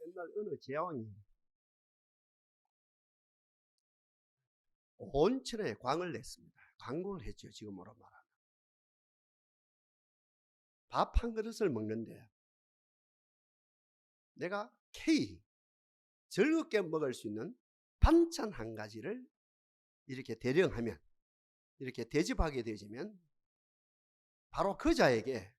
옛날 어느 제왕이 온천에 광을 냈습니다. 광고를 했죠. 지금으로 말하면. 밥 한 그릇을 먹는데 내가 즐겁게 먹을 수 있는 반찬 한 가지를 이렇게 대령하면, 이렇게 대접하게 되어지면 바로 그 자에게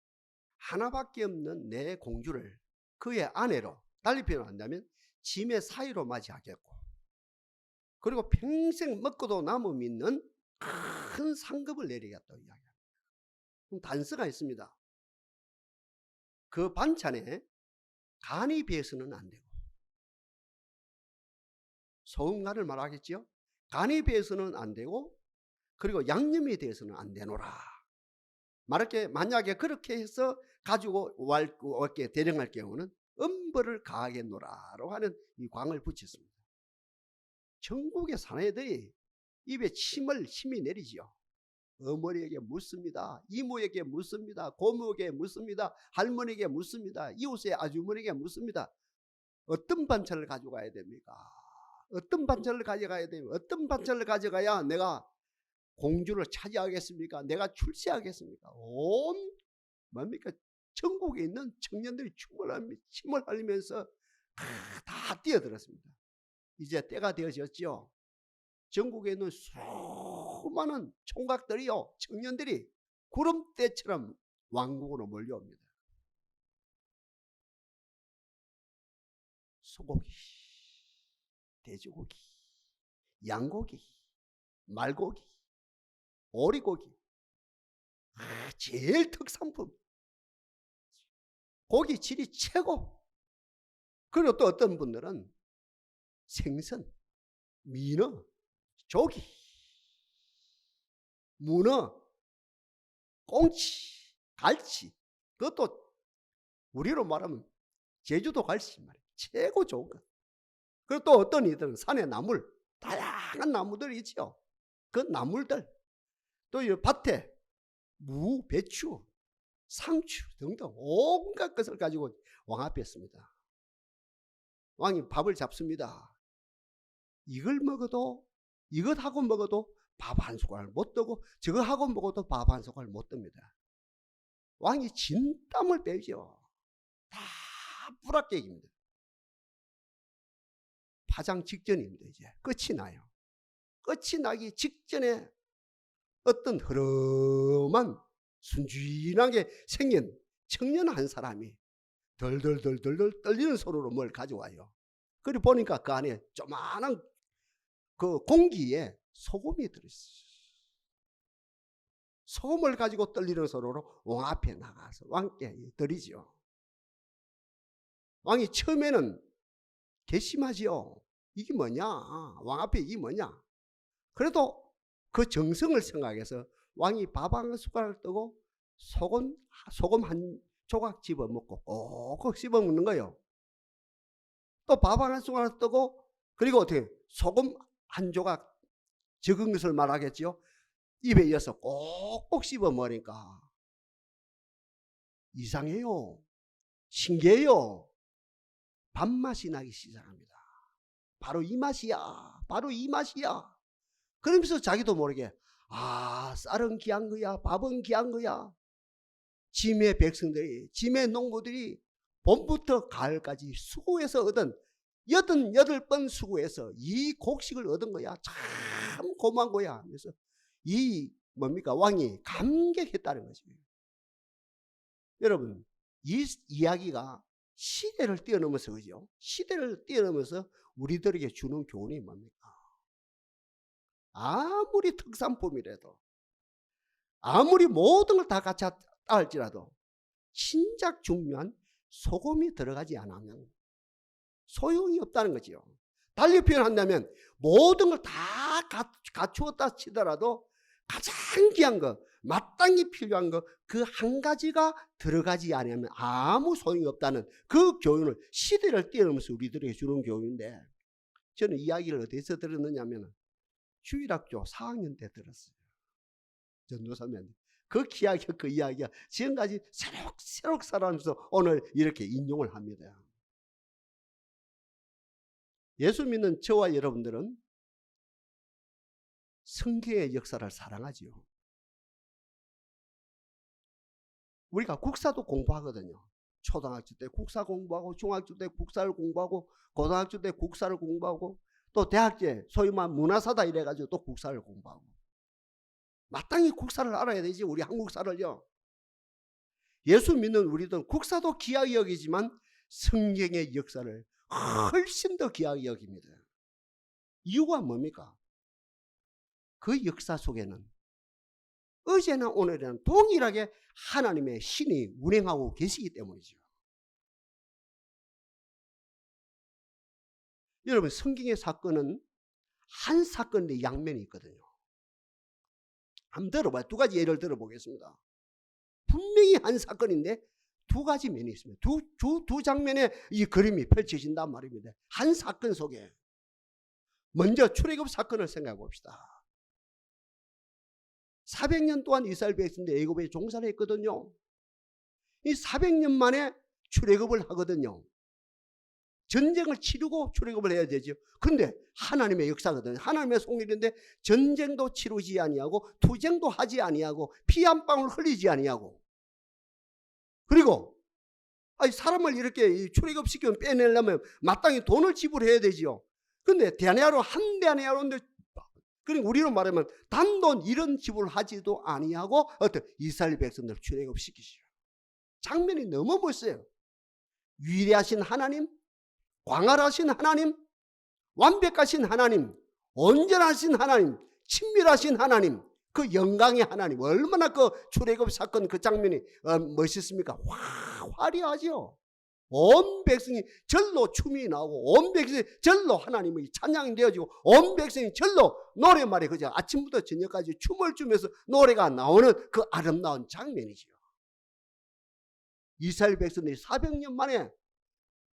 하나밖에 없는 내 공주를 그의 아내로, 달리 표현한다면 짐의 사이로 맞이하겠고, 그리고 평생 먹고도 남음 있는 큰 상급을 내리겠다고 이야기합니다. 그럼 단서가 있습니다. 그 반찬에 간이 배서는 안 되고, 소금 간을 말하겠죠. 간이 배서는 안 되고, 그리고 양념이 돼서는 안 되노라. 만약에 그렇게 해서 가지고 왔게 대령할 경우는 엄벌을 가하겠노라라고 하는 이 광을 붙였습니다. 전국의 사내들이 입에 침이 내리지요. 어머니에게 묻습니다. 이모에게 묻습니다. 고모에게 묻습니다. 할머니에게 묻습니다. 이웃의 아주머니에게 묻습니다. 어떤 반찬을 가져가야 됩니까? 어떤 반찬을 가져가야 됩니까? 어떤 반찬을 가져가야 내가 공주를 차지하겠습니까? 내가 출세하겠습니까? 뭡니까? 전국에 있는 청년들이 침을 흘리면서 다 뛰어들었습니다. 이제 때가 되어졌죠. 전국에 있는 수많은 총각들이요, 청년들이 구름대처럼 왕국으로 몰려옵니다. 소고기, 돼지고기, 양고기, 말고기, 오리고기, 제일 특산품, 고기 질이 최고. 그리고 또 어떤 분들은 생선, 민어, 조기, 문어, 꽁치, 갈치, 그것도 우리로 말하면 제주도 갈치 말이에요. 최고 좋은 것. 그리고 또 어떤 이들은 산의 나물, 다양한 나무들이 있죠. 그 나물들, 또 이 밭에 무, 배추, 상추 등등 온갖 것을 가지고 왕 앞에 씁니다. 왕이 밥을 잡습니다. 이것하고 먹어도 밥 한 숟갈 못 뜨고, 저거하고 먹어도 밥 한 숟갈 못 뜹니다. 왕이 진땀을 빼죠. 다 불합격입니다. 파장 직전입니다. 이제 끝이 나요. 끝이 나기 직전에 어떤 흐름한 순진하게 생긴 청년 한 사람이 덜덜덜덜 떨리는 손으로 뭘 가져와요. 그리고 보니까 그 안에 조그마한 그 공기에 소금이 들어있어요. 소금을 가지고 떨리는 손으로 왕 앞에 나가서 왕께 드리죠. 왕이 처음에는 괘씸하지요. 이게 뭐냐? 왕 앞에 이게 뭐냐? 그래도 그 정성을 생각해서 왕이 밥 한 숟가락을 뜨고 소금 한 조각 집어 먹고 꼭꼭 씹어 먹는 거예요. 또 밥 한 숟가락 뜨고, 그리고 어떻게 소금 한 조각 적은 것을 말하겠죠. 입에 이어서 꼭꼭 씹어 먹으니까 이상해요. 신기해요. 밥맛이 나기 시작합니다. 바로 이 맛이야. 바로 이 맛이야. 그러면서 자기도 모르게 쌀은 귀한 거야. 밥은 귀한 거야. 짐의 백성들이, 짐의 농부들이 봄부터 가을까지 수고해서 얻은 88번 수고해서 이 곡식을 얻은 거야. 참 고마운 거야. 그래서 왕이 감격했다는 거죠. 여러분, 이 이야기가 시대를 뛰어넘어서, 그죠? 시대를 뛰어넘어서 우리들에게 주는 교훈이 뭡니까? 아무리 특산품이라도, 아무리 모든 걸 다 갖췄다 할지라도 진작 중요한 소금이 들어가지 않으면 소용이 없다는 거지요. 달리 표현한다면 모든 걸 다 갖추었다 치더라도 가장 귀한 거, 마땅히 필요한 거, 그 한 가지가 들어가지 않으면 아무 소용이 없다는 그 교훈을 시대를 뛰어넘어서 우리들에게 주는 교훈인데, 저는 이야기를 어디서 들었느냐면 주일학교 4학년 때 들었어요. 전도사님. 그 이야기가 지금까지 새록 살아가면서 오늘 이렇게 인용을 합니다. 예수 믿는 저와 여러분들은 성경의 역사를 사랑하지요. 우리가 국사도 공부하거든요. 초등학교 때 국사 공부하고, 중학교 때 국사를 공부하고, 고등학교 때 국사를 공부하고, 또 대학 때 소위 말 문화사다 이래가지고 또 국사를 공부하고. 마땅히 국사를 알아야 되지, 우리 한국사를요. 예수 믿는 우리들은 국사도 귀하게 여기지만 성경의 역사를 훨씬 더 귀하게 여깁니다. 이유가 뭡니까? 그 역사 속에는 어제나 오늘이나 동일하게 하나님의 신이 운행하고 계시기 때문이죠. 여러분, 성경의 사건은 한 사건의 양면이 있거든요. 한번 들어봐요. 두 가지 예를 들어보겠습니다. 분명히 한 사건인데 두 가지 면이 있습니다. 두 장면의 이 그림이 펼쳐진단 말입니다. 한 사건 속에. 먼저 출애굽 사건을 생각해 봅시다. 400년 동안 이스라엘 백성들이 애굽에 종살이 했거든요. 이 400년 만에 출애굽을 하거든요. 전쟁을 치르고 출애굽을 해야 되죠. 그런데 하나님의 역사거든요. 하나님의 송일인데 전쟁도 치르지 아니하고 투쟁도 하지 아니하고 피 한 방울 흘리지 아니하고, 그리고 사람을 이렇게 출애굽시키면 빼내려면 마땅히 돈을 지불해야 되죠. 그런데 대내야로 한 대내야로인데, 그러니까 우리로 말하면 단돈 이런 지불하지도 아니하고 어떤 이스라엘 백성들 출애굽시키시죠. 장면이 너무 멋있어요. 위대하신 하나님, 광활하신 하나님, 완벽하신 하나님, 온전하신 하나님, 친밀하신 하나님, 그 영광의 하나님, 얼마나 그 출애굽 사건 그 장면이 멋있습니까? 화려하죠. 온 백성이 절로 춤이 나오고, 온 백성이 절로 하나님의 찬양이 되어지고, 온 백성이 절로 노래말에 그저 아침부터 저녁까지 춤을 추면서 노래가 나오는 그 아름다운 장면이죠. 이스라엘 백성들이 400년 만에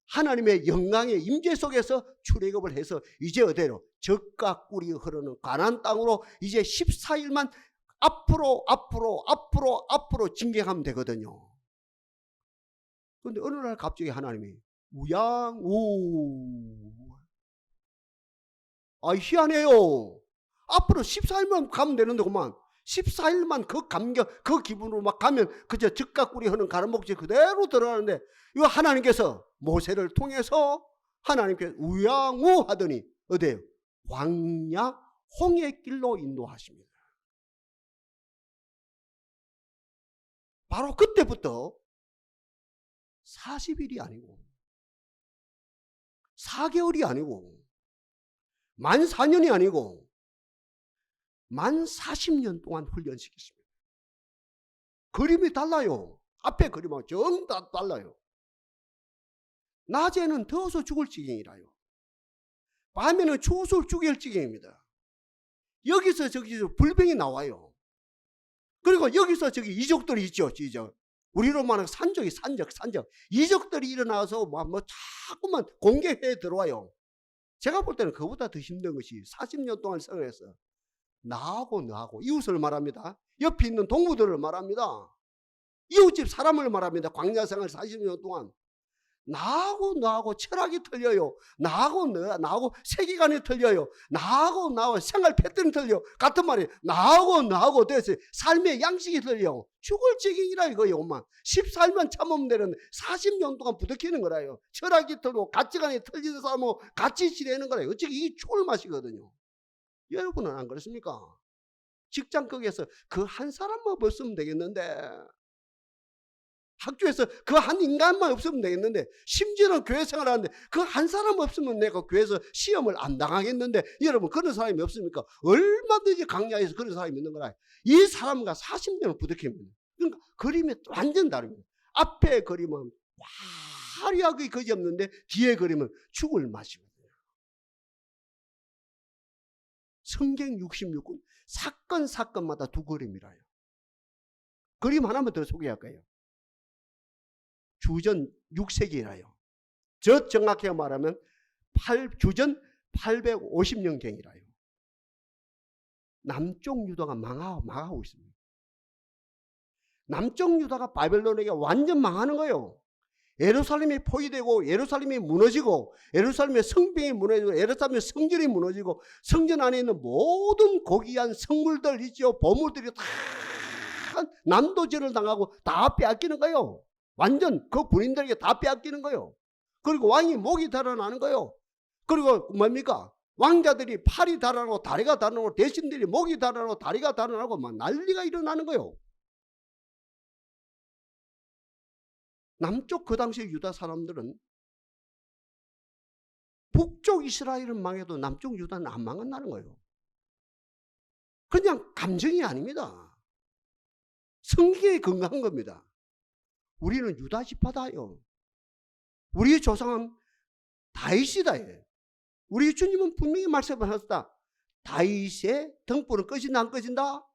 하나님의 영광의 임재 속에서 출애굽을 해서 이제 어디로? 젖과 꿀이 흐르는 가나안 땅으로 이제 14일만 앞으로 진격하면 되거든요. 그런데 어느 날 갑자기 하나님이 우양우, 희한해요. 앞으로 14일만 가면 되는데구만. 14일만 그 감격, 그 기분으로 막 가면 그저 젖과 꿀이 흐르는 가나안 목지 그대로 들어가는데, 이거 하나님께서 모세를 통해서 하나님께서 우양우 하더니 어디에요? 광야 홍해 길로 인도하십니다. 바로 그때부터 40일이 아니고 4개월이 아니고 만 4년이 아니고 만 40년 동안 훈련시켰습니다. 그림이 달라요. 앞에 그림하고 정 다 달라요. 낮에는 더워서 죽을 지경이라요. 밤에는 추워서 죽을 지경입니다. 여기서 저기서 불병이 나와요. 그리고 여기서 저기 이적들이 있죠. 이적. 우리로 말하는 산적. 이적들이 일어나서 뭐 자꾸만 공격해 들어와요. 제가 볼 때는 그보다 더 힘든 것이 40년 동안 생활해서 나하고 너하고 이웃을 말합니다. 옆에 있는 동무들을 말합니다. 이웃집 사람을 말합니다. 광야생활 40년 동안. 나하고 너하고 철학이 틀려요. 나하고 세계관이 틀려요. 나하고 생활 패턴이 틀려. 같은 말이에요. 나하고 너하고 대체 삶의 양식이 틀려. 죽을 지경이라 이거예요. 14일만 참으면 되는데 40년 동안 부닥치는 거라요. 철학이 틀고 가치관이 틀리는 사람하고 같이 지내는 거라요. 어차피 이게 죽을 맛이거든요. 여러분은 안 그렇습니까? 직장 거기에서 그 한 사람만 없으면 되겠는데, 학교에서 그 한 인간만 없으면 되겠는데, 심지어는 교회 생활하는데 그 한 사람 없으면 내가 교회에서 시험을 안 당하겠는데, 여러분 그런 사람이 없습니까? 얼마든지 강야에서 그런 사람이 있는 거라. 이 사람과 40년을 부닥칩니다. 그러니까 그림이 완전 다릅니다. 앞에 그림은 화려하게 그지없는데 뒤에 그림은 죽을 맛이거든요. 성경 66권 사건마다 두 그림이라요. 그림 하나만 더 소개할까요? 주전 6세기라요. 저 정확하게 말하면 주전 850년경이라요. 남쪽 유다가 망하고 있습니다. 남쪽 유다가 바벨론에게 완전 망하는 거예요. 예루살렘이 포위되고 예루살렘이 무너지고 예루살렘의 성벽이 무너지고 예루살렘의 성전이 무너지고 성전 안에 있는 모든 고귀한 성물들 있죠. 보물들이 다 난도질을 당하고 다 빼앗기는 거예요. 완전 그 군인들에게 다 빼앗기는 거예요. 그리고 왕이 목이 달아나는 거예요. 그리고 뭡니까? 왕자들이 팔이 달아나고 다리가 달아나고 대신들이 목이 달아나고 다리가 달아나고 막 난리가 일어나는 거예요. 남쪽 그 당시 유다 사람들은 북쪽 이스라엘은 망해도 남쪽 유다는 안 망한다는 거예요. 그냥 감정이 아닙니다. 성경에 근거한 겁니다. 우리는 유다 지파다요. 우리의 조상은 다윗이다. 우리 주님은 분명히 말씀하셨다. 다윗의 등불은 꺼진다 안 꺼진다?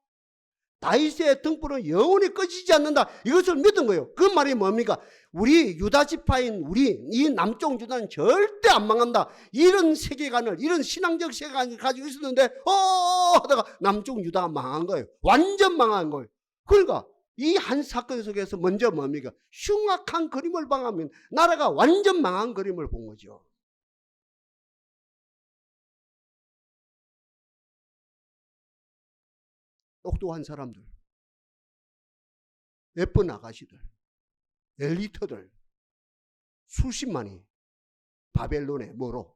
다윗의 등불은 영원히 꺼지지 않는다. 이것을 믿은 거예요. 그 말이 뭡니까? 우리 유다 지파인 우리 이 남쪽 유다는 절대 안 망한다. 이런 세계관을 이런 신앙적 세계관을 가지고 있었는데 하다가 남쪽 유다가 망한 거예요. 완전 망한 거예요. 그러니까 이 한 사건 속에서 먼저 뭡니까? 흉악한 그림을 방하면 나라가 완전 망한 그림을 본 거죠. 똑똑한 사람들, 예쁜 아가씨들, 엘리트들 수십만이 바벨론에 뭐로?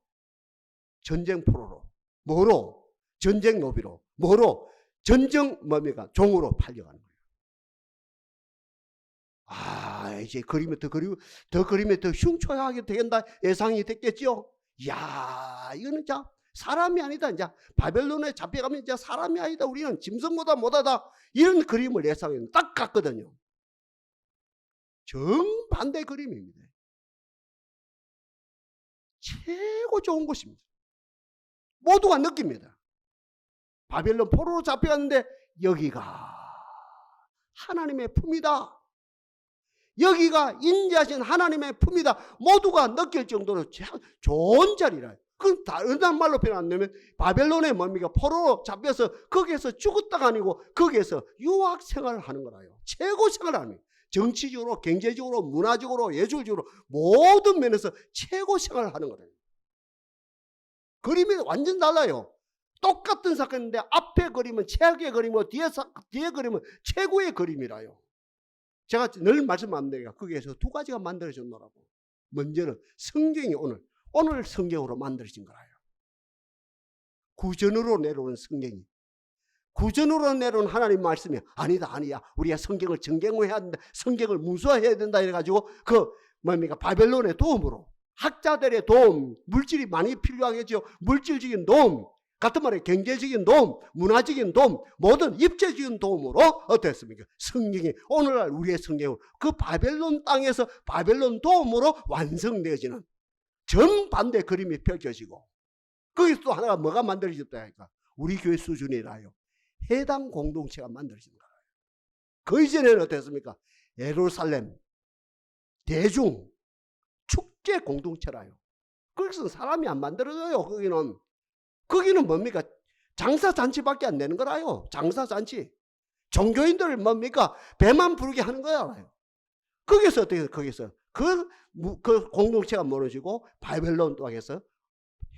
전쟁 포로로, 뭐로? 전쟁 노비로, 뭐로? 전쟁 뭡니까? 종으로 팔려가는 거예요. 이제 그림이 더 흉초하게 되겠다 예상이 됐겠죠. 이야, 이거는 자 사람이 아니다. 이제 바벨론에 잡혀가면 이제 사람이 아니다. 우리는 짐승보다 못하다. 이런 그림을 예상했는데 딱 같거든요. 정반대 그림입니다. 최고 좋은 곳입니다. 모두가 느낍니다. 바벨론 포로로 잡혀갔는데 여기가 하나님의 품이다. 여기가 인자하신 하나님의 품이다. 모두가 느낄 정도로 좋은 자리라. 그럼 다른 말로 표현 안 되면 바벨론에 뭡니까? 포로로 잡혀서 거기에서 죽었다가 아니고 거기에서 유학 생활을 하는 거라요. 최고 생활을 하는 거예요. 정치적으로, 경제적으로, 문화적으로, 예술적으로 모든 면에서 최고 생활을 하는 거라요. 그림이 완전 달라요. 똑같은 사건인데 앞에 그림은 최악의 그림이고 뒤에 그림은 최고의 그림이라요. 제가 늘 말씀합니다. 거기에서 두 가지가 만들어졌노라고. 먼저는 성경이 오늘 성경으로 만들어진 거라요. 구전으로 내려오는 성경이. 구전으로 내려온 하나님 말씀이 아니야. 우리가 성경을 정경해야 된다. 성경을 문서화해야 된다. 이래가지고 바벨론의 도움으로 학자들의 도움, 물질이 많이 필요하겠죠. 물질적인 도움, 같은 말에 경제적인 도움, 문화적인 도움, 모든 입체적인 도움으로 어땠습니까? 성경이 오늘날 우리의 성경으로 그 바벨론 땅에서 바벨론 도움으로 완성되어지는 정반대 그림이 펼쳐지고 거기서 또 하나가 뭐가 만들어졌다 하니까 우리 교회 수준이라요. 해당 공동체가 만들어진 거예요. 그 이전에는 어땠습니까? 예루살렘 대중 축제 공동체라요. 거기서는 사람이 안 만들어져요. 거기는 뭡니까? 장사잔치밖에 안 되는 거라요. 장사잔치. 종교인들 뭡니까? 배만 부르게 하는 거야. 거기서 어떻게 거기서 그 공동체가 무너지고 바벨론 땅에서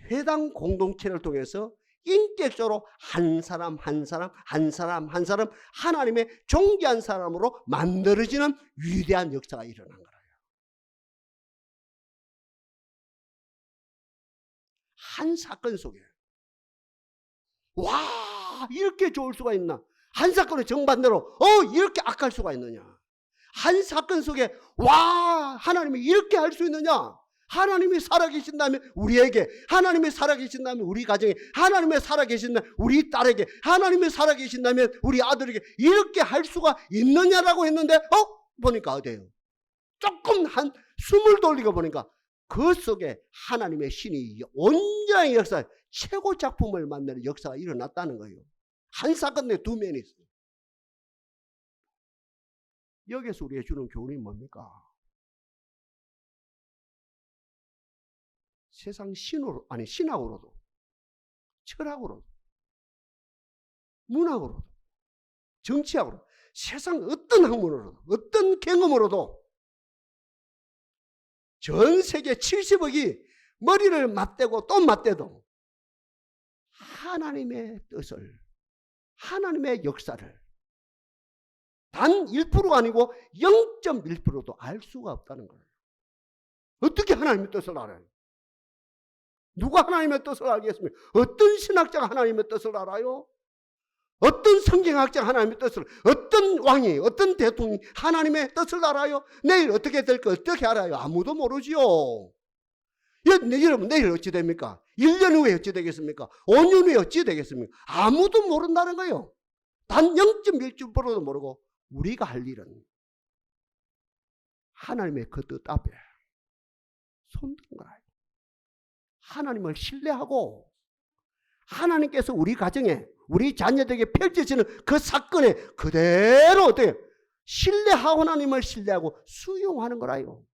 회당 공동체를 통해서 인격적으로 한 사람 하나님의 존귀한 사람으로 만들어지는 위대한 역사가 일어난 거예요. 한 사건 속에 와 이렇게 좋을 수가 있나? 한 사건의 정반대로 이렇게 악할 수가 있느냐? 한 사건 속에 와 하나님이 이렇게 할 수 있느냐? 하나님이 살아계신다면 우리에게, 하나님이 살아계신다면 우리 가정에, 하나님이 살아계신다면 우리 딸에게, 하나님이 살아계신다면 우리 아들에게 이렇게 할 수가 있느냐라고 했는데 보니까 어때요? 조금 한 숨을 돌리고 보니까 그 속에 하나님의 신이 온전히 역사, 최고 작품을 만드는 역사가 일어났다는 거예요. 한 사건에 두 면이 있어요. 여기서 우리가 주는 교훈이 뭡니까? 세상 신학으로도, 철학으로도, 문학으로도, 정치학으로도, 세상 어떤 학문으로도, 어떤 경험으로도 전 세계 70억이 머리를 맞대고 또 맞대도 하나님의 뜻을, 하나님의 역사를 단 1%가 아니고 0.1%도 알 수가 없다는 거예요. 어떻게 하나님의 뜻을 알아요? 누가 하나님의 뜻을 알겠습니까? 어떤 신학자가 하나님의 뜻을 알아요? 어떤 성경학자가 하나님의 뜻을, 어떤 왕이, 어떤 대통령이 하나님의 뜻을 알아요? 내일 어떻게 될까 어떻게 알아요? 아무도 모르지요. 여러분 내일 어찌 됩니까? 1년 후에 어찌 되겠습니까? 5년 후에 어찌 되겠습니까? 아무도 모른다는 거예요. 단 0.1%도 모르고 우리가 할 일은 하나님의 그 뜻 앞에 손드는 거예요. 하나님을 신뢰하고 하나님께서 우리 가정에 우리 자녀들에게 펼쳐지는 그 사건에 그대로 어떻게 신뢰하고 하나님을 신뢰하고 수용하는 거라요.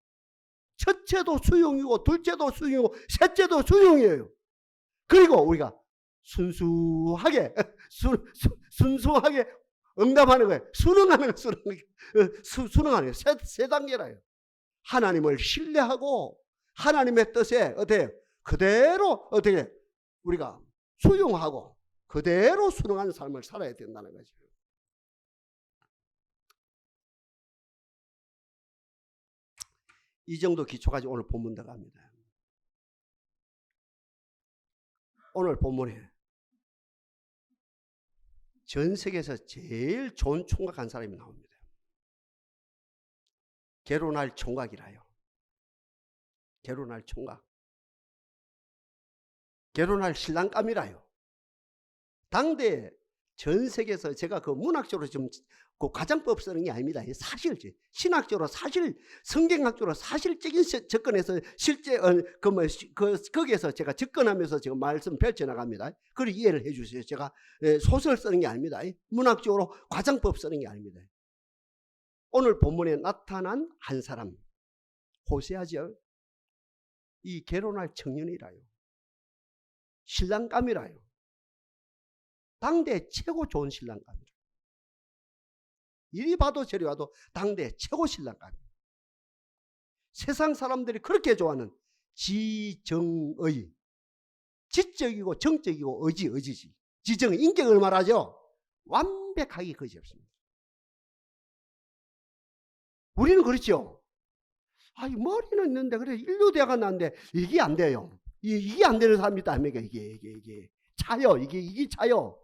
첫째도 수용이고 둘째도 수용이고 셋째도 수용이에요. 그리고 우리가 순수하게 순수하게 응답하는 거예요. 수능하는 거예요. 세 단계라요. 하나님을 신뢰하고 하나님의 뜻에 어떻게 그대로 어떻게 우리가 수용하고 그대로 순응하는 삶을 살아야 된다는 거죠. 이 정도 기초까지 오늘 본문 들어갑니다. 오늘 본문에 전 세계에서 제일 좋은 총각 한 사람이 나옵니다. 결혼할 총각이라요. 결혼할 총각. 결혼할 신랑감이라요. 당대 전 세계에서 제가 그 문학적으로 좀 그 가정법 쓰는 게 아닙니다. 사실지 신학적으로 사실 성경학적으로 사실적인 접근에서 실제 거기에서 제가 접근하면서 지금 말씀 펼쳐 나갑니다. 그걸 이해를 해주세요. 제가 소설 쓰는 게 아닙니다. 문학적으로 가정법 쓰는 게 아닙니다. 오늘 본문에 나타난 한 사람 호세아죠. 이 결혼할 청년이라요. 신랑감이라요. 당대 최고 좋은 신랑감이라요. 이리 봐도 저리 봐도 당대 최고 신랑감이에요. 세상 사람들이 그렇게 좋아하는 지정의, 지적이고 정적이고 의지지. 지정의 인격을 말하죠. 완벽하게 그것이 없습니다. 우리는 그렇죠. 머리는 있는데 그래 인류대학가 나는데 이게 안 돼요. 이게 안 되는 사람이 있다 아닙니까? 이게 차요. 이게 차요.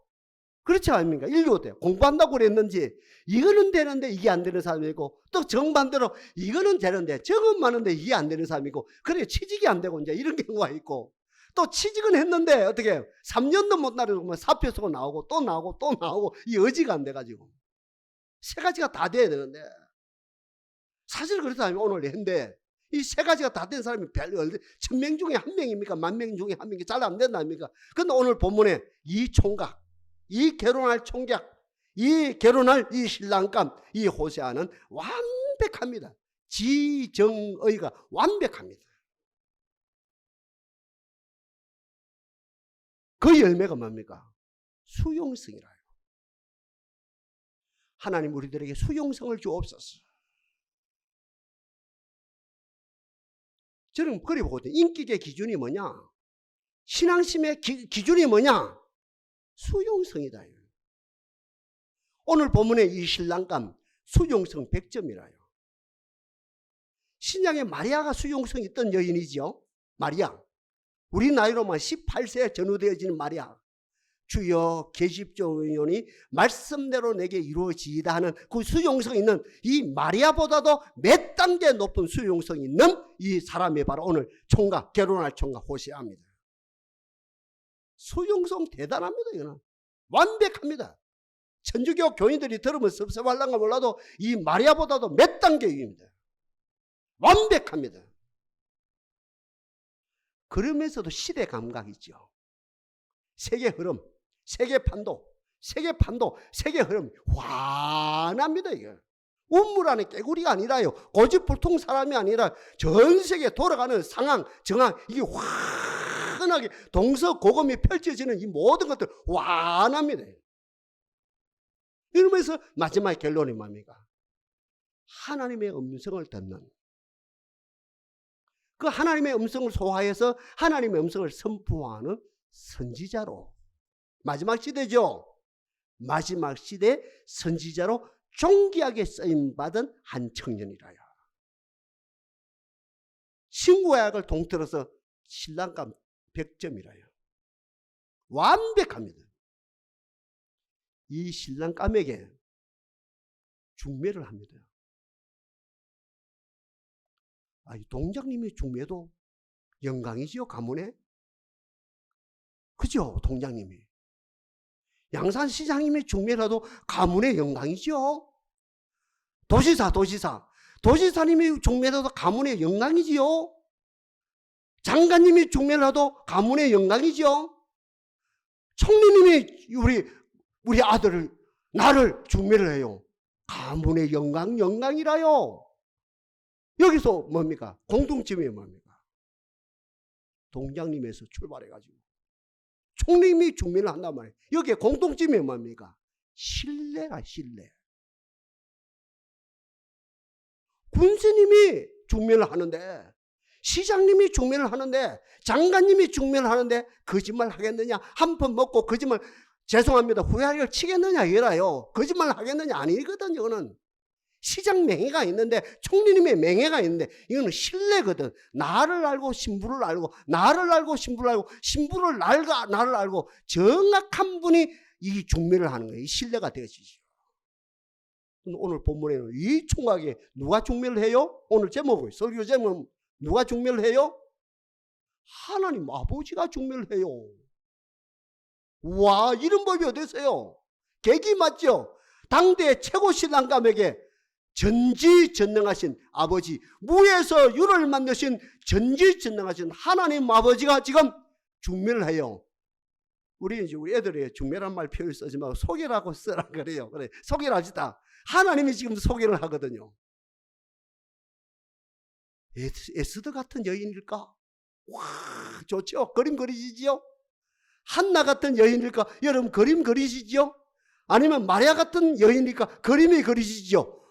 그렇지 않습니까? 인류대 공부한다고 그랬는지 이거는 되는데 이게 안 되는 사람이 있고 또 정반대로 이거는 되는데 저건 많은데 이게 안 되는 사람이 있고 그래 취직이 안 되고 이제 이런 경우가 있고 또 취직은 했는데 어떻게 3년도 못 나르고 사표 쓰고 나오고 또 나오고 또 나오고 이 의지가 안 돼가지고 세 가지가 다 돼야 되는데 사실 그렇다면 오늘 했는데 이 세 가지가 다 된 사람이 1000명 중에 한 명입니까? 10,000명 중에 한 명이 잘 안 된답니까? 근데 오늘 본문에 이 총각, 이 결혼할 총각, 이 결혼할 이 신랑감, 이 호세아는 완벽합니다. 지정의가 완벽합니다. 그 열매가 뭡니까? 수용성이라요. 하나님 우리들에게 수용성을 주옵소서. 저는 그리 보거든요. 인격의 기준이 뭐냐? 신앙심의 기준이 뭐냐? 수용성이다. 오늘 본문의 이 신랑감 수용성 100점이라요. 신약에 마리아가 수용성이 있던 여인이죠. 마리아. 우리 나이로만 18세에 전후되어지는 마리아. 주여 계십조원이 말씀대로 내게 이루어지이다 하는 그 수용성 있는 이 마리아보다도 몇 단계 높은 수용성 있는 이 사람이 바로 오늘 총각, 결혼할 총각 호세아입니다. 수용성 대단합니다. 이거는 완벽합니다. 천주교 교인들이 들으면 섭섭할란가 몰라도 이 마리아보다도 몇 단계 위입니다. 완벽합니다. 그러면서도 시대 감각이 있죠. 세계 흐름, 세계 판도, 세계 흐름 환합니다. 이게 우물 안에 깨구리가 아니라요. 고집불통 사람이 아니라 전 세계 돌아가는 상황, 정황 이게 환하게 동서고금이 펼쳐지는 이 모든 것들 환합니다. 이러면서 마지막 결론이 뭡니까? 하나님의 음성을 듣는 그 하나님의 음성을 소화해서 하나님의 음성을 선포하는 선지자로, 마지막 시대죠. 마지막 시대 선지자로 존귀하게 쓰임받은 한 청년이라요. 신구약을 통틀어서 신랑감 100점이라요. 완벽합니다. 이 신랑감에게 중매를 합니다. 이 동장님의 중매도 영광이지요, 가문에. 그죠, 동장님이. 양산시장님의 중매라도 가문의 영광이죠. 도지사님의 중매라도 가문의 영광이지요. 장관님이 중매를 하도 가문의 영광이죠. 총리님이 우리 아들을, 나를 중매를 해요. 가문의 영광이라요. 여기서 뭡니까? 공통점이 뭡니까? 동장님에서 출발해가지고 총리님이 중매를 한단 말이에요. 여기에 공통점이 뭡니까? 신뢰가 신뢰. 군수님이 중매를 하는데, 시장님이 중매를 하는데, 장관님이 중매를 하는데 거짓말 하겠느냐? 한 번 먹고 거짓말, 죄송합니다, 후회를 치겠느냐 이거라요. 거짓말 하겠느냐? 아니거든요. 이거는 시장 명예가 있는데, 총리님의 명예가 있는데, 이거는 신뢰거든. 나를 알고 신부를 알고, 나를 알고 신부를 알고, 신부를 나를 알고 정확한 분이 이 중매를 하는 거예요. 이 신뢰가 되어지죠. 오늘 본문에는 이 총각에 누가 중매를 해요? 오늘 제목은, 설교 제목은 누가 중매를 해요? 하나님 아버지가 중매를 해요. 와, 이런 법이 어디 있어요? 계기 맞죠? 당대 최고 신랑감에게 전지전능하신 아버지, 무에서 유를 만드신 전지전능하신 하나님 아버지가 지금 중매를 해요. 우리 애들이 중매란 말 표현 쓰지 말고 소개라고 쓰라 그래요. 그래, 소개를 하시다. 하나님이 지금 소개를 하거든요. 에스더 같은 여인일까? 와, 좋죠? 그림 그리시지요? 한나 같은 여인일까? 여러분 그림 그리시지요? 아니면 마리아 같은 여인일까? 그림이 그리시지요?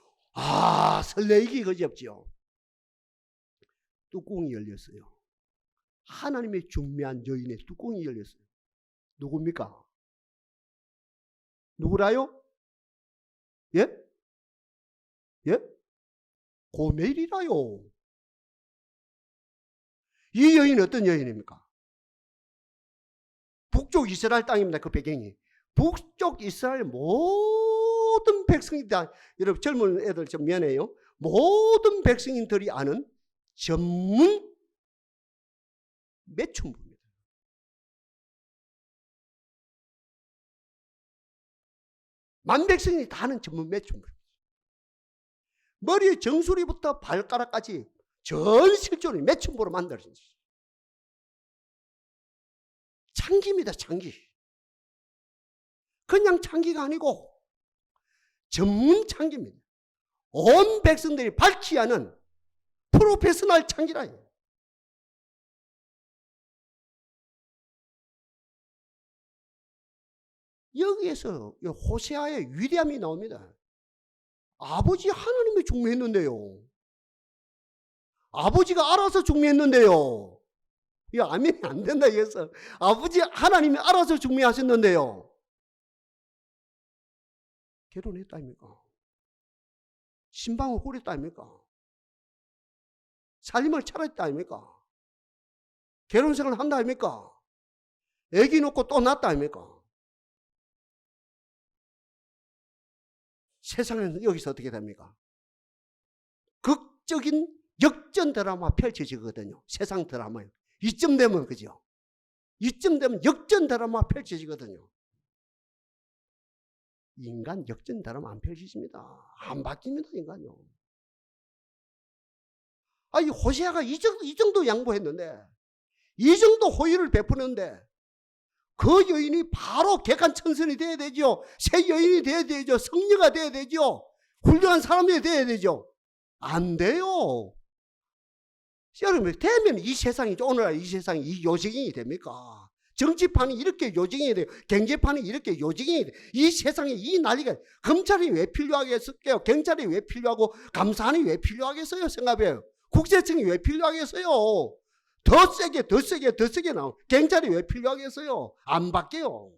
설레이기 그지없지요. 뚜껑이 열렸어요. 하나님의 중매한 여인의 뚜껑이 열렸어요. 누굽니까? 누구라요? 예? 예? 고멜이라요. 이 여인은 어떤 여인입니까? 북쪽 이스라엘 땅입니다. 그 배경이. 북쪽 이스라엘 모든 백성이 다, 여러분 젊은 애들 좀 미안해요. 모든 백성인들이 아는 전문 매춘부입니다. 만백성이 다 아는 전문 매춘부. 머리의 정수리부터 발가락까지 전 실존이 매춘부로 만들어진 것이죠. 창기입니다. 창기. 그냥 창기가 아니고 전문 창기입니다. 온 백성들이 밝히 하는 프로페셔널 창기라요. 여기에서 호세아의 위대함이 나옵니다. 아버지 하나님이 중매했는데요. 아버지가 알아서 중매했는데요. 이거 아멘이 안 된다 이거서. 아버지 하나님이 알아서 중매하셨는데요. 결혼했다 아닙니까? 신방을 꾸렸다 아닙니까? 살림을 차렸다 아닙니까? 결혼생활을 한다 아닙니까? 애기 놓고 또 낳았다 아닙니까? 세상에는 여기서 어떻게 됩니까? 극적인 역전 드라마 펼쳐지거든요. 세상 드라마요. 이쯤 되면 그죠? 이쯤 되면 역전 드라마 펼쳐지거든요. 인간 역전 드라마 안 펼쳐집니다. 안 바뀝니다, 인간요. 이 호세아가 이 정도 양보했는데, 이 정도 호의를 베푸는데, 그 여인이 바로 객관천선이 돼야 되죠. 새 여인이 돼야 되죠. 성녀가 돼야 되죠. 훌륭한 사람이 돼야 되죠. 안 돼요. 여러분, 되면 이 세상이, 오늘날 이 세상이 이 요정이 됩니까? 정치판이 이렇게 요정이 돼요. 경제판이 이렇게 요정이 돼요. 이 세상에 이 난리가, 검찰이 왜 필요하겠어요? 경찰이 왜 필요하고 감사원이 왜 필요하겠어요? 생각해요. 국세청이 왜 필요하겠어요? 더 세게 더 세게 더 세게 나오. 경찰이 왜 필요하겠어요? 안 바뀌어요.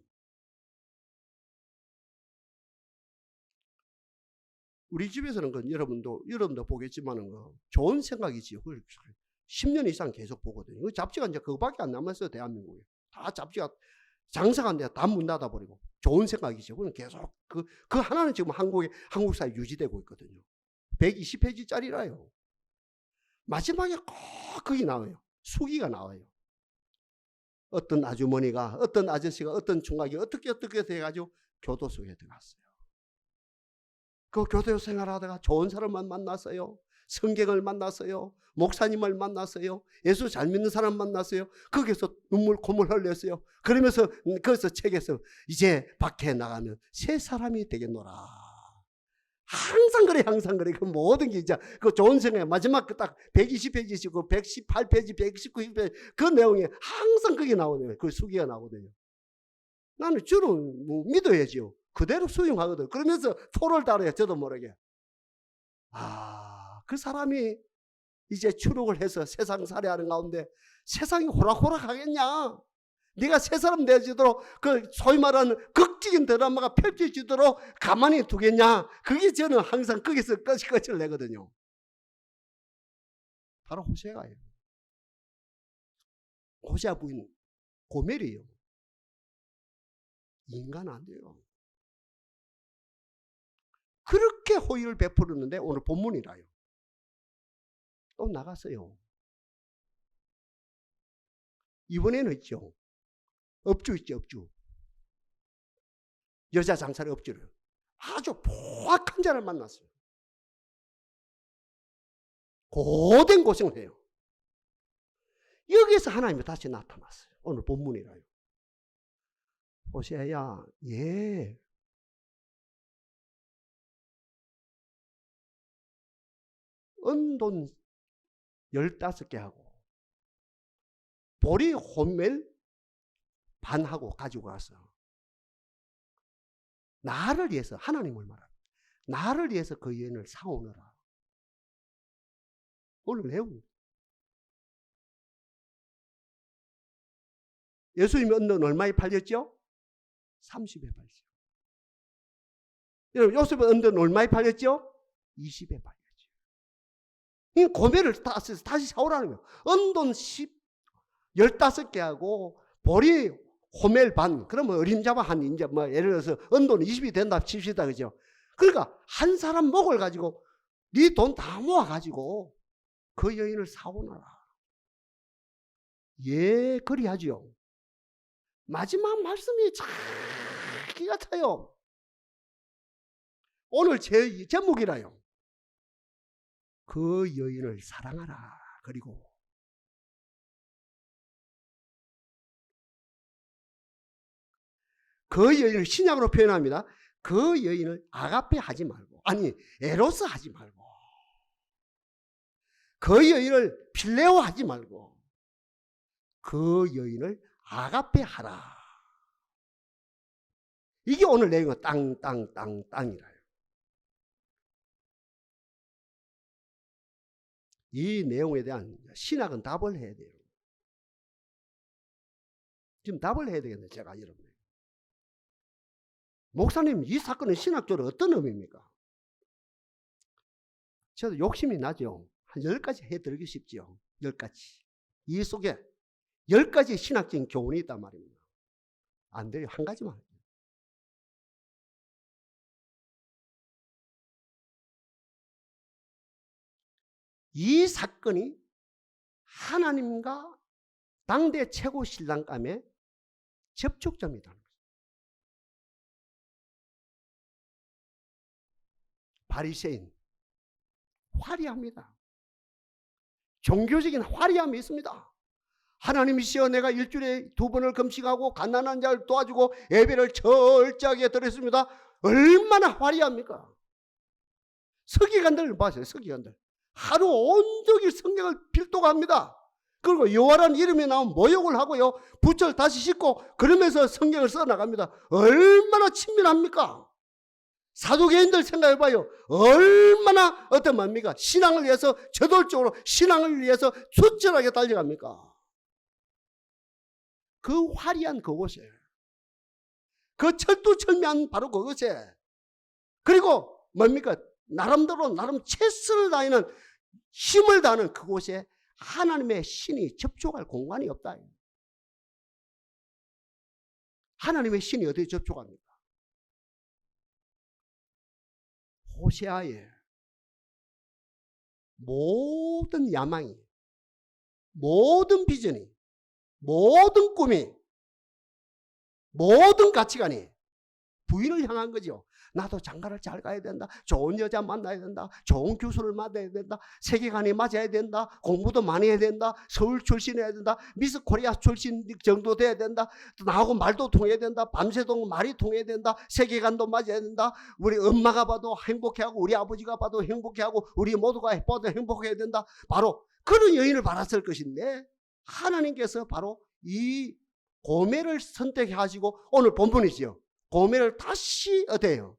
우리 집에서는 그 여러분도 보겠지만은 좋은 생각이지요. 10년 이상 계속 보거든요. 그 잡지가 이제 그거밖에 안 남았어요. 대한민국에 다 잡지가 장사가 안 돼. 다 문 닫아버리고. 좋은 생각이죠. 그건 계속 그 하나는 지금 한국 사회에 유지되고 있거든요. 120페이지짜리라요. 마지막에 꼭 거기 나와요. 수기가 나와요. 어떤 아주머니가, 어떤 아저씨가, 어떤 총각이 어떻게 돼가지고 교도소에 들어갔어요. 그 교도소 생활하다가 좋은 사람만 만났어요. 성경을 만났어요. 목사님을 만났어요. 예수 잘 믿는 사람 만났어요. 거기서 콧물 흘렸어요. 그러면서 거기서 책에서 이제 밖에 나가면 새 사람이 되겠노라. 항상 그래. 그 모든 게 이제 그 좋은 생각 마지막 그 딱 120페이지씩 118페이지, 119페이지 그 내용이 항상 그게 나오네요. 그 수기가 나오거든요. 나는 주는 뭐 믿어야지요. 그대로 수용하거든. 그러면서 토를 달아요. 저도 모르게. 그 사람이 이제 추록을 해서 세상 살이하는 가운데 세상이 호락호락 하겠냐? 네가 새 사람 되어지도록 그 소위 말하는 극적인 드라마가 펼쳐지도록 가만히 두겠냐? 그게 저는 항상 거기서 끝을 내거든요. 바로 호세아예요. 호세아 부인 고멜이에요. 인간 안 돼요. 그렇게 호의를 베풀었는데 오늘 본문이라요. 또 나갔어요. 이번에는 있죠. 업주 있죠, 업주. 여자 장사의 업주를. 아주 포악한 자를 만났어요. 고된 고생을 해요. 여기에서 하나님이 다시 나타났어요. 오늘 본문이라요. 호세아야, 예. 은돈 15개 하고 보리 호멜 반하고 가지고 가서 나를 위해서, 하나님을 말합니다. 나를 위해서 그 여인을 사오너라. 오늘 내용. 예수님의 은돈 얼마에 팔렸죠? 30에 팔렸죠. 여러분, 요셉의 은돈 얼마에 팔렸죠? 20에 팔렸죠. 이 고멜을 다시 사오라는 거예요. 은돈 15개 하고 보리 호멜 반. 그러면 어림잡아 이제 뭐 예를 들어서 은돈 20이 된다 칩시다. 그죠? 그러니까 한 사람 목을 가지고 네 돈 다 모아가지고 그 여인을 사오너라. 예, 그리하지요. 마지막 말씀이 참 기가 차요. 오늘 제 제목이라요. 그 여인을 사랑하라. 그리고 그 여인을 신약으로 표현합니다. 그 여인을 아가페 하지 말고, 아니 에로스 하지 말고, 그 여인을 필레오 하지 말고 그 여인을 아가페 하라. 이게 오늘 내용은 땅이라요. 이 내용에 대한 신학은 답을 해야 돼요. 지금 답을 해야 되겠네, 제가 여러분. 목사님, 이 사건은 신학적으로 어떤 의미입니까? 저도 욕심이 나죠. 한 10가지 해드리기 쉽지요. 10가지. 이 속에 10가지 신학적인 교훈이 있단 말입니다. 안 돼요. 한 가지만. 이 사건이 하나님과 당대 최고 신랑감의 접촉점이다. 바리새인 화려합니다. 종교적인 화려함이 있습니다. 하나님이시여, 내가 일주일에 2번을 금식하고 가난한 자를 도와주고 예배를 철저하게 드렸습니다. 얼마나 화려합니까? 서기관들 봐세요. 서기관들 하루 온종일 성경을 필독합니다. 그리고 여호와라는 이름이 나오면 모욕을 하고요, 붓을 다시 씻고 그러면서 성경을 써나갑니다. 얼마나 친밀합니까? 사도계인들 생각해봐요. 얼마나 어떤 뭡니까? 신앙을 위해서 저돌적으로 신앙을 위해서 투철하게 달려갑니까? 그 화려한 그곳에, 그 철두철미한 바로 그곳에, 그리고 뭡니까? 나름대로 나름 최선을 다하는 힘을 다하는 그곳에 하나님의 신이 접촉할 공간이 없다. 하나님의 신이 어디에 접촉합니까? 호세아의 모든 야망이, 모든 비전이, 모든 꿈이, 모든 가치관이 부인을 향한 거죠. 나도 장가를 잘 가야 된다. 좋은 여자 만나야 된다. 좋은 교수를 만나야 된다. 세계관이 맞아야 된다. 공부도 많이 해야 된다. 서울 출신해야 된다. 미스 코리아 출신 정도 돼야 된다. 나하고 말도 통해야 된다. 밤새도록 말이 통해야 된다. 세계관도 맞아야 된다. 우리 엄마가 봐도 행복해하고 우리 아버지가 봐도 행복해하고 우리 모두가 봐도 행복해야 된다. 바로 그런 여인을 바랐을 것인데 하나님께서 바로 이 고멜을 선택하시고 오늘 본문이죠. 고멜을 다시 어때요?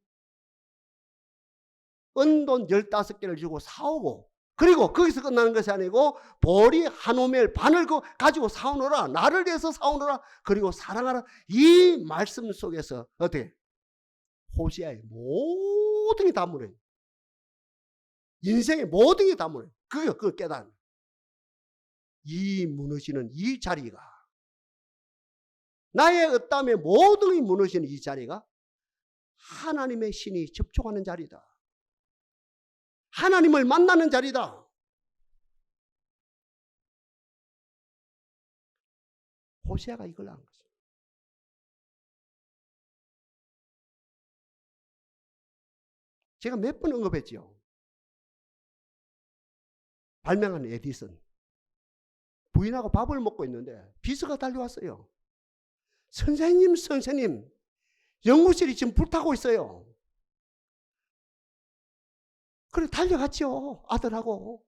은돈 15개를 주고 사오고, 그리고 거기서 끝나는 것이 아니고 보리 한 오멜 반을 가지고 사오노라. 나를 위해서 사오노라. 그리고 사랑하라. 이 말씀 속에서 어떻게 호세아의 모든 게 다 무너요. 인생의 모든 게 다 무너요. 그게 깨달음. 이 무너지는 이 자리가, 나의 어땀의 모든 게 무너지는 이 자리가 하나님의 신이 접촉하는 자리다. 하나님을 만나는 자리다. 호세아가 이걸 한 거죠. 제가 몇 번 언급했죠. 발명한 에디슨. 부인하고 밥을 먹고 있는데 비서가 달려왔어요. 선생님, 연구실이 지금 불타고 있어요. 그래 달려갔죠. 아들하고.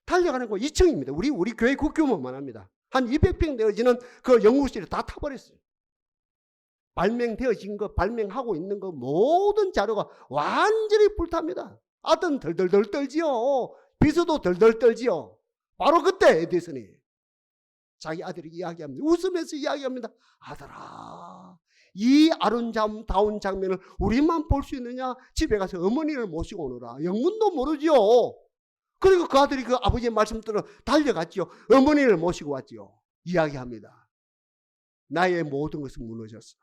달려가는 거 2층입니다. 우리 교회 국규모만 합니다. 한 200평 되어지는 그 연구실이 다 타버렸어요. 발명되어진 거, 발명하고 있는 거 모든 자료가 완전히 불탑니다. 아들은 덜덜덜 떨지요. 비서도 덜덜 떨지요. 바로 그때 에디슨이 자기 아들이 이야기합니다. 웃으면서 이야기합니다. 아들아, 이 아름다운 장면을 우리만 볼 수 있느냐? 집에 가서 어머니를 모시고 오너라. 영문도 모르지요. 그리고 그 아들이 그 아버지의 말씀 들어 달려갔지요. 어머니를 모시고 왔지요. 이야기합니다. 나의 모든 것은 무너졌어.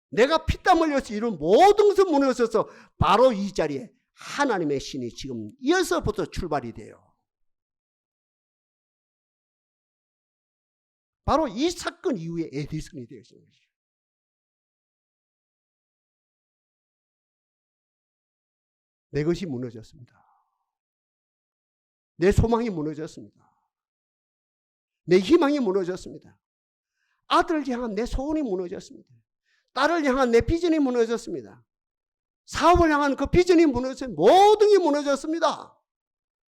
내가 피땀 흘려서 이룬 모든 것은 무너졌어. 바로 이 자리에 하나님의 신이 지금 이어서부터 출발이 돼요. 바로 이 사건 이후에 에디슨이 되었습니다 내 것이 무너졌습니다. 내 소망이 무너졌습니다. 내 희망이 무너졌습니다. 아들을 향한 내 소원이 무너졌습니다. 딸을 향한 내 비전이 무너졌습니다. 사업을 향한 그 비전이 무너졌습니다. 모든 게 무너졌습니다.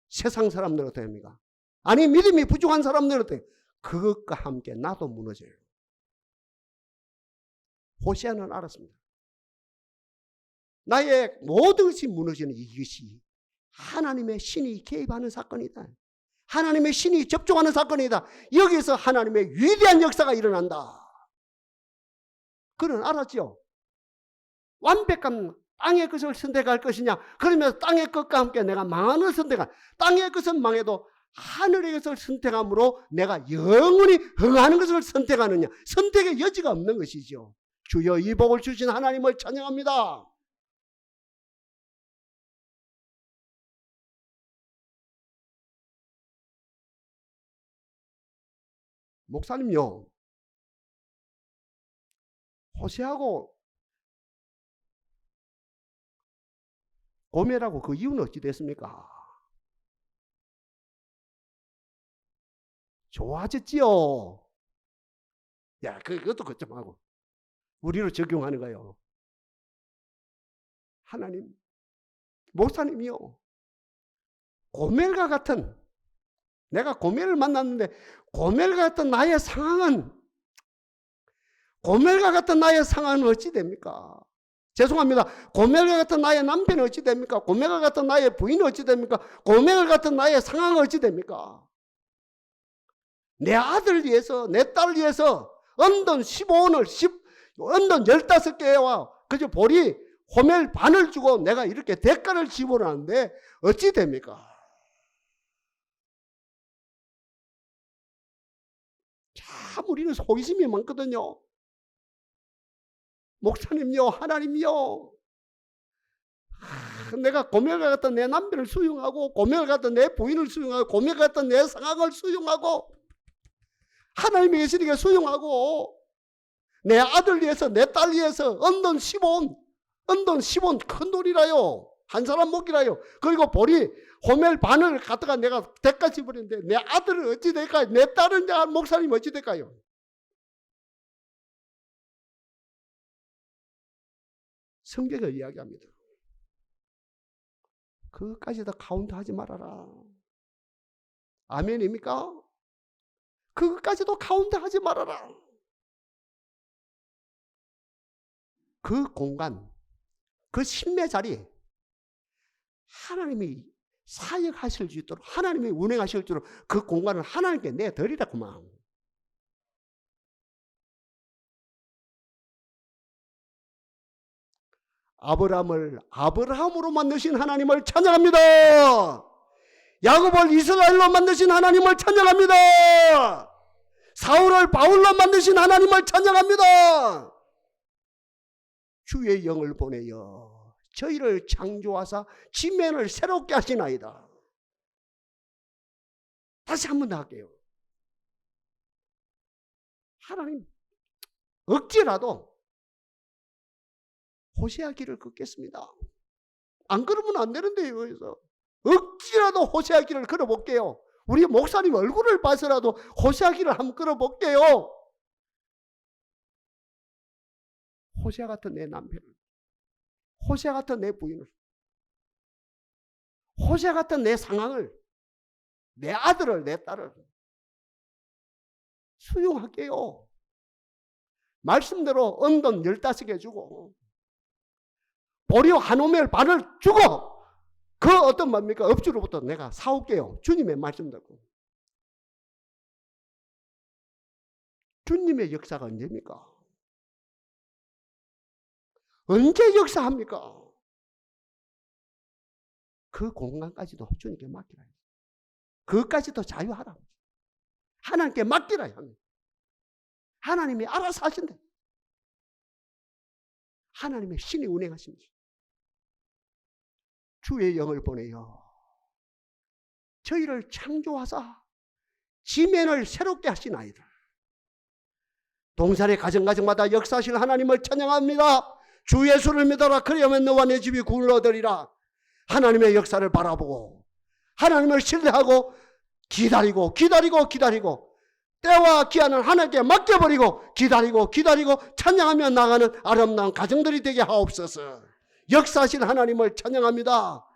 세상 사람들 어떻게 합니까? 아니 믿음이 부족한 사람들 어떻게 해요? 그것과 함께 나도 무너져요. 호세아는 알았습니다. 나의 모든 것이 무너지는 이것이 하나님의 신이 개입하는 사건이다. 하나님의 신이 접촉하는 사건이다. 여기서 하나님의 위대한 역사가 일어난다. 그는 알았죠. 완벽한 땅의 것을 선택할 것이냐, 그러면서 땅의 것과 함께 내가 망하는 선택할, 땅의 것은 망해도 하늘의 것을 선택함으로 내가 영원히 흥하는 것을 선택하느냐, 선택의 여지가 없는 것이죠. 주여 이 복을 주신 하나님을 찬양합니다. 목사님요, 호세하고 고멜하고 그 이유는 어찌 됐습니까? 좋아졌지요. 야, 그것도 걱정하고 우리로 적용하는 거예요. 하나님, 목사님이요, 고멜과 같은, 내가 고멜을 만났는데 고멜과 같은 나의 상황은 고멜과 같은 나의 상황은 어찌 됩니까? 죄송합니다. 고멜과 같은 나의 남편은 어찌 됩니까? 고멜과 같은 나의 부인은 어찌 됩니까? 고멜과 같은 나의 상황은 어찌 됩니까? 내 아들 위해서, 내 딸 위해서 언돈 15원을, 언돈 15개와 그저 보리 호멜 반을 주고 내가 이렇게 대가를 지불하는데 어찌 됩니까? 참 우리는 호기심이 많거든요. 목사님요, 하나님요, 내가 고멜과 같은 내 남편을 수용하고 고멜과 같은 내 부인을 수용하고 고멜과 같은 내 상황을 수용하고 하나님이 계시니까 수용하고 내 아들 위해서 내 딸 위해서 언돈 10원 큰 돈이라요. 한 사람 먹기라요. 그리고 보리 호멜 반을 갖다가 내가 대가 지불했는데 내 아들은 어찌 될까요? 내 딸은 내 목사님 어찌 될까요? 성경이 이야기합니다. 그것까지 다 카운트하지 말아라. 아멘입니까? 그것까지도 카운트하지 말아라. 그 공간, 그 심내 자리 하나님이 사역하실 수 있도록 하나님이 운행하실 수 있도록 그 공간을 하나님께 내드리라구만. 아브라함을 아브라함으로 만드신 하나님을 찬양합니다. 야곱을 이스라엘로 만드신 하나님을 찬양합니다. 사울을 바울로 만드신 하나님을 찬양합니다. 주의 영을 보내어 저희를 창조하사 지면을 새롭게 하시나이다. 다시 한 번 더 할게요. 하나님 억지라도 호세아 길을 걷겠습니다. 안 걸으면 안 되는데요. 그래서 억지라도 호세아 길을 걸어볼게요. 우리 목사님 얼굴을 봐서라도 호세아 길을 한번 걸어볼게요. 호세아 같은 내 남편을, 호세아 같은 내 부인을, 호세아 같은 내 상황을, 내 아들을, 내 딸을 수용할게요. 말씀대로 언돈 15개 주고 보리 한 오멜 반을 주고 그 어떤 뭡니까? 업주로부터 내가 사올게요. 주님의 말씀 듣고. 주님의 역사가 언제입니까? 언제 역사합니까? 그 공간까지도 주님께 맡기라. 그것까지도 자유하라. 하나님께 맡기라. 하나님이 알아서 하신대. 하나님의 신이 운행하십니다. 주의 영을 보내요. 저희를 창조하사 지면을 새롭게 하시나이다. 동산의 가정가정마다 역사하실 하나님을 찬양합니다. 주 예수를 믿어라. 그리하면 너와 내 집이 구원을 얻으리라. 하나님의 역사를 바라보고 하나님을 신뢰하고 기다리고 때와 기한을 하나님께 맡겨버리고 기다리고 찬양하며 나가는 아름다운 가정들이 되게 하옵소서. 역사하신 하나님을 찬양합니다.